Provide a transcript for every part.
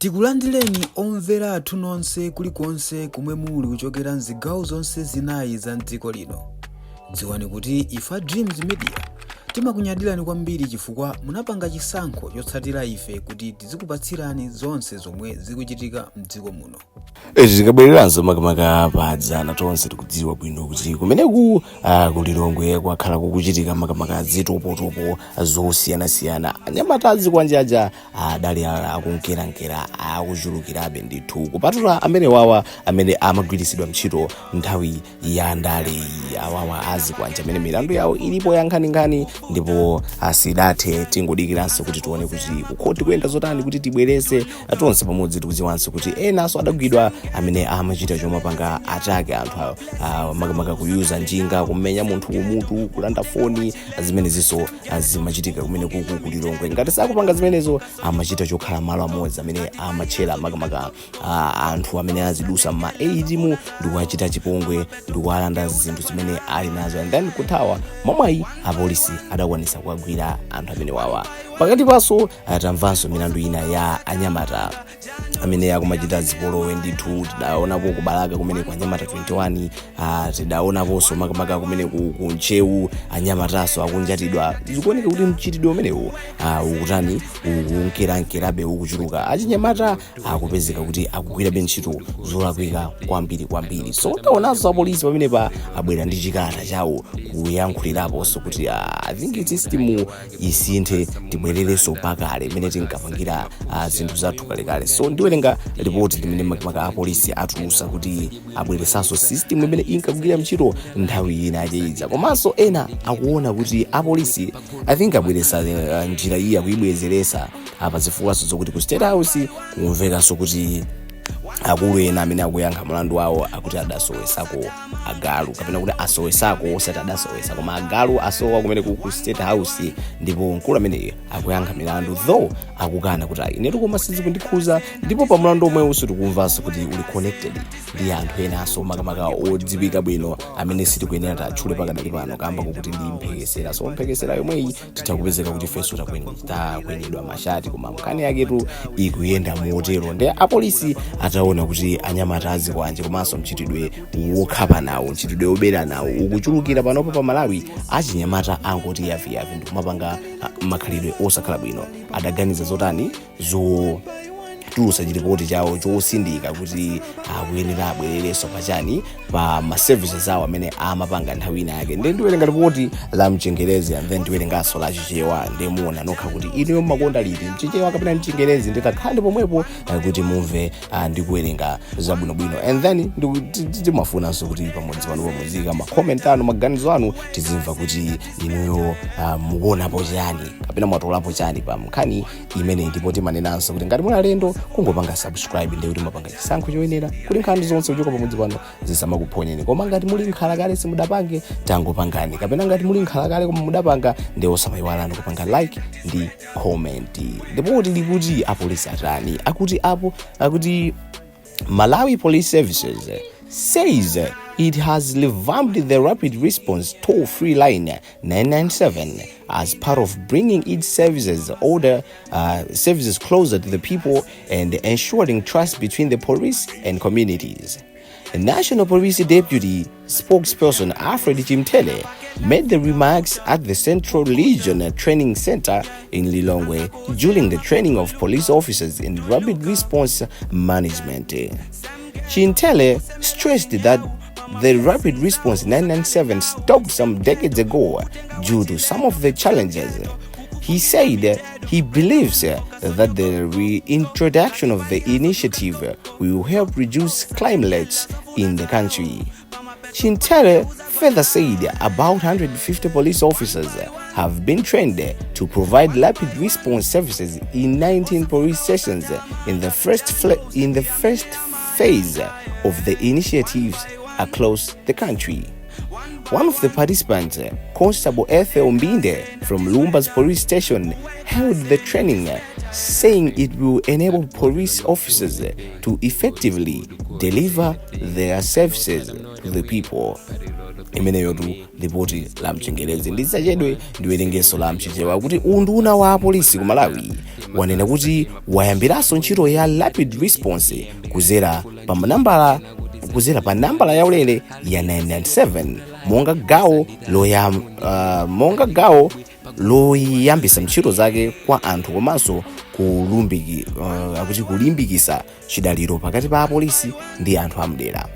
Tikulandireni omvera athu nonse kulikonse kumwe muli kuchokera mzigawo zonse zinayi za mdziko lino. Dziwani kuti ifa Dreams Media timakunyadirani kwambiri chifukwa munapanga chisankho chotsatira ife kuti tizikupatsirani zonse zomwe zikuchitika mdziko muno. Tikabwereranso makamaka padzana tonse tikudziwa bwino kuti kumeneku kulilongwe kwakhala kukuchitika makamaka zitopotopo zosiyanasiyana. Anyamata Azikwanje aja adali akunkerankera akuchulukirabe ndithu kupatula amene wawa amene amagwiritsidwa ntchito nthawi ya ndale awawa Azikwanje amene milandu yawo ilipo yankhaninkhani ndipo asidathe tingodikiranso kuti tione kuti kukhoti kuyenda zotani kuti tibwerese tonse pamodzi tikudziwanso kuti enaso adagwidwa amene amachita chomapanga atake anthu makamaka kuyuza njinga kumenya munthu kumutu kulanda foni zimeneziso zimachitika kumene kulilongwe. Ngati sakupanga zimenezo amachita chokhala malo amodzi amene amatchera makamaka anthu amene azidusa ma ATM ndikuachita chipongwe ndikualanda zinthu zimene ali nazo and then kuthawa momwe Apolice adakwanisa kuagwira anthu amene wawa. Pakati paso tamvanso milandu ina ya Anyamata amene akumachita zipolowe ndithu. Tidaonapo kubalaka kumene kwa Anyamata 21 tidaonaponso makamaka kumene kunchewu Anyamataso akunjatidwa. Zikuoneka kuti mchitidwe umenewu ukutani ukunkerankerabe ukuchuluka. Achinyamata akupezeka kuti akugwirabe ntchito zolakwika kwambiri. So taonanso Apolice pamenepa abwera ndi chikalata chawo kuyankhuliraponso kuti I think system isinthe tibwerereso pakale imene tinkapangira zinthu zathu kalekale. So ndiwerenga report imene makamaka Apolice atulusa kuti abweresanso system imene inkagwira ntchito nthawi ina yachiza. Komanso ena akuona kuti Apolice I think abweresa njira iyi akuyibwezeresa apa zifukwaso zokuti ku State House kumvekanso kuti akulu ena amene akuyankha mlandu wawo akuti adasowesako agalu kapena kuti asowesako osati adasowesa koma agalu asowa kumene ku State House ndipo mkulu amene akuyankha milandu though akukana kuti inetu koma sizikundikhuza ndipo pa mlandu omwe uso tikumvanso kuti uli connected ndi anthu ena aso makamaka odziwika bwino amene sitikuyenera tatchule pakadali pano kamba kuti ndi mphekesera. So mphekesera yomweyi titakupezeka kuti feso takwenedwa mashati koma mkani yaketu ikuyenda motero. Ndi Apolice ataona kuti Anyamata Azikwanje komanso mchitidwe wokhapa nawo mchitidwe wobera nawo ukuchulukira panopo pa Malawi achinyamata angoti yavi ndikumapanga makhalidwe osakhala bwino. Adaganiza zotani tulusa chiripoti chawo chosindika kuti akuyenera abwerereso pachani pa ma services awo amene amapanga nthawi ina yake. Ndi ndiwerenga ripoti la mchengerezi and then ndiwerenganso la chichewa ndimuona nokha kuti ino makonda liti mchichewa kapena mchengerezi nditakhale pomwepo kuti mumve ndikuwerenga zabwinobwino and then timafunanso kuti pamodzi pano pamuzika ma comment anu maganizo anu tizimva kuti inuyo mukuonapo chani kapena mwatolapo chani pa mkhani imene ndipo timanenanso kuti ngati muli alendo kungopanga subscribe ndi kuti mapanga chisankho choyenera kuti nkhani zonse kuchoka pamodzi pano zisamakuponyeni. Koma ngati muli nkhalakale simudapange tangopangani kapena ngati muli nkhalakale koma mudapanga ndi osamayiwalani kupanga like ndi comment. Ndipo kuti likuti Apolice atani akuti Malawi Police Services says it has revamped the rapid response toll-free line 997 as part of bringing its services closer to the people and ensuring trust between the police and communities. The National Police Deputy Spokesperson Alfred Chimtele made the remarks at the Central Region Training Center in Lilongwe during the training of police officers in rapid response management. Chintele stressed that the rapid response 997 stopped some decades ago due to some of the challenges. He said he believes that the reintroduction of the initiative will help reduce crime rates in the country. Chintele further said about 150 police officers have been trained to provide rapid response services in 19 police stations in the first phase of the initiatives across the country. One of the participants, Constable Ethel Mbinde from Lumba's police station, held the training, saying it will enable police officers to effectively deliver their services to the people. imeneyo tu ripoti la mchengerezi. Ndisachedwe ndiwerengeso la mchichewa kuti unduna wa apolisi ku Malawi wanena kuti wayambiranso ntchito ya rapid response kuzera pa nambala yaulere ya 997 monga gawo loyambisa ntchito zake kwa anthu komanso kulimbikisa chidaliro pakati pa apolisi ndi anthu amdera.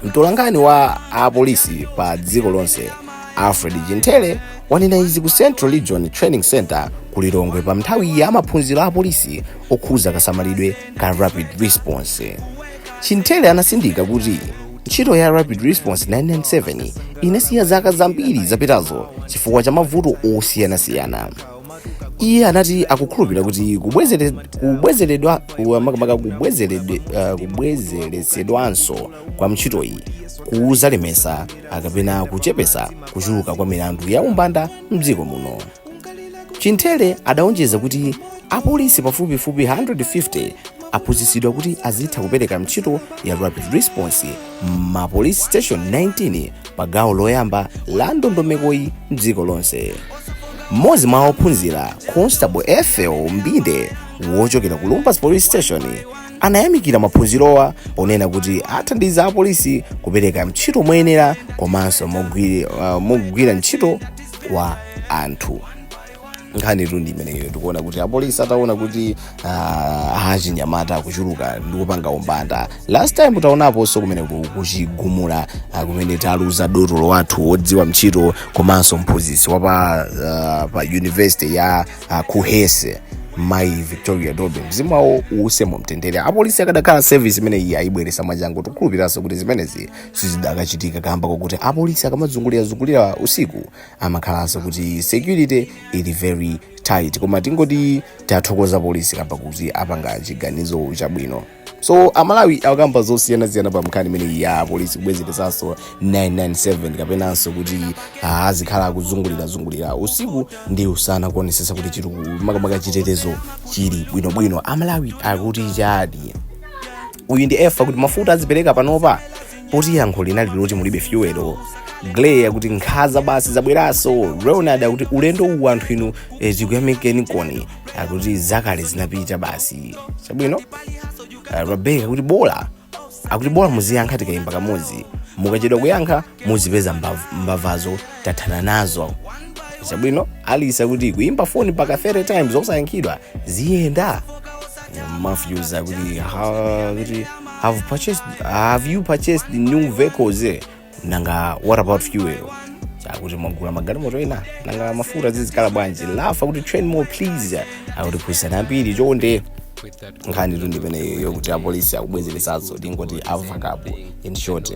Mtolankhani wa apolisi pa dziko lonse Alfred Chintele wanena izi ku Central Region Training Center ku Lilongwe pa nthawi ya maphunziro a apolisi okhuza kasamalidwe ka rapid response. Chintele anasindika kuti ntchito ya rapid response 997 inasiya zaka zambiri zapitazo chifukwa cha mavuto osiyanasiyana. Iye anati akukhulupirira kuti kubwezeredwanso kwa ntchito iyi kuzalemesa akapena kuchepesa kuchuluka kwa milandu ya umbanda mdziko muno. Chintele adaonjeza kuti apolisi pafupifupi 150 aphunzitsidwa kuti azitha kupereka ntchito ya rapid response ma police station 19 pa gawo loyamba la ndondomekoyi mdziko lonse. Mmodzi mwa ophunzira Constable Ethel Mbinde wochokera ku Lumpas Police Station anayamikira maphunzirowa ponena kuti athandiza apolisi kupereka ntchito moyenera komanso mogwira ntchito kwa anthu. Nkhani tu ndi imeneyo tikuona kuti apolisi ataona kuti Anyamata akuchuluka ndi kupanga umbanda. Last time taonaponso kumene kuchigumula kumene taluza dotolo wathu wodziwa ntchito komanso mphunzitsi wa pa university ya Kuhese Mai Victoria Dobe mzimu wawo usemo mtendere. Apolisi akadakhala service imene iyi ayibweresa mwanjangu tukhulupiranso kuti zimenezi sizidakachitika kamba kokuti apolisi akamazungulira usiku amakhalanso kuti security ili very tight. Koma tingoti tathokoza polisi kamba kuti apanga chiganizo chabwino. So Amalawi akamba zosiyana pa mkhani imene ya polisi kubwezeresanso 997 kapenanso kuti azikhala kuzungulira usiku ndi usana kuonesesa kuti chiri makamaka chitetezo chili bwinobwino. Amalawi akuti chadi uyu ndi efa kuti mafuta azipereka panopa poti yankho linali loti mulibe fuel. Glay akuti nkhaza basi zabweraso. Ronald akuti ulendo uwu anthu inu zikuyamikeni koni akuti zakale zinapita basi chabwino. Rebecca akuti bola muziyankha tikayimba kamodzi mukachedwa kuyankha muzipeza mbavazo tathana nazo chabwino. Alice akuti kuimba phone paka 30 times osayankhidwa ziyenda. Matthews akuti have you purchased the new vehicles nanga what about fuel akuti mwagula magalimoto ena nanga mafuta zizikala bwanji. Lafa akuti train more please akuti kuisana ambiri chonde. Nkhani tu ndipene yokuti apolisi akubwezeresanso tingoti avakapo in short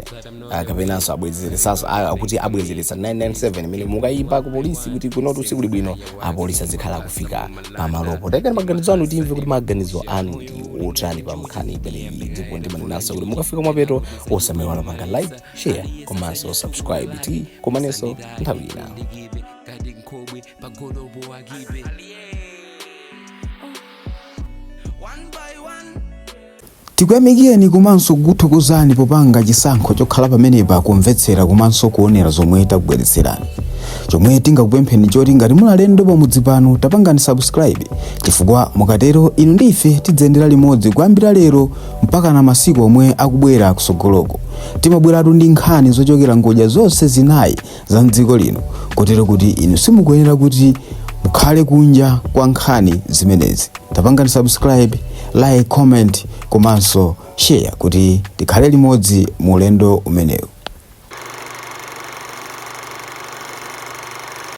kapenanso abwezeresanso akuti abwezeresa 997 imene mukayimba ku polisi kuti kunoti usiku libwino apolisi azikhala kufika pamalopo. Taikani maganizo anu timve kuti maganizo anu ndi otani pa mkhani imeneyi ndipo ndimanenanso kuti mukafika mwapeto osamaiwala panga like, share komanso subscribe ti komanenso nthawi ina. Tikuyamikeni komanso kuthokozani popanga chisankho chokhala pamenepa kumvetsera komanso kuonera zomwe takubweretserani. Chomwe tingakupempheni choti ngati munalendo pamudzi pano tapangani subscribe chifukwa mukatero inu ndife tidzendera limodzi kuyambira lero mpaka na masiku omwe akubwera kusogoloko. Timabweratu ndi nkhani zochokera ngodya zonse zinayi za mdziko lino kotero kuti inu simukuyenera kuti mukhale kunja kwa nkhani zimenezi. Tapangani subscribe, like, comment komanso share kuti tikhale limodzi mu ulendo umenewu.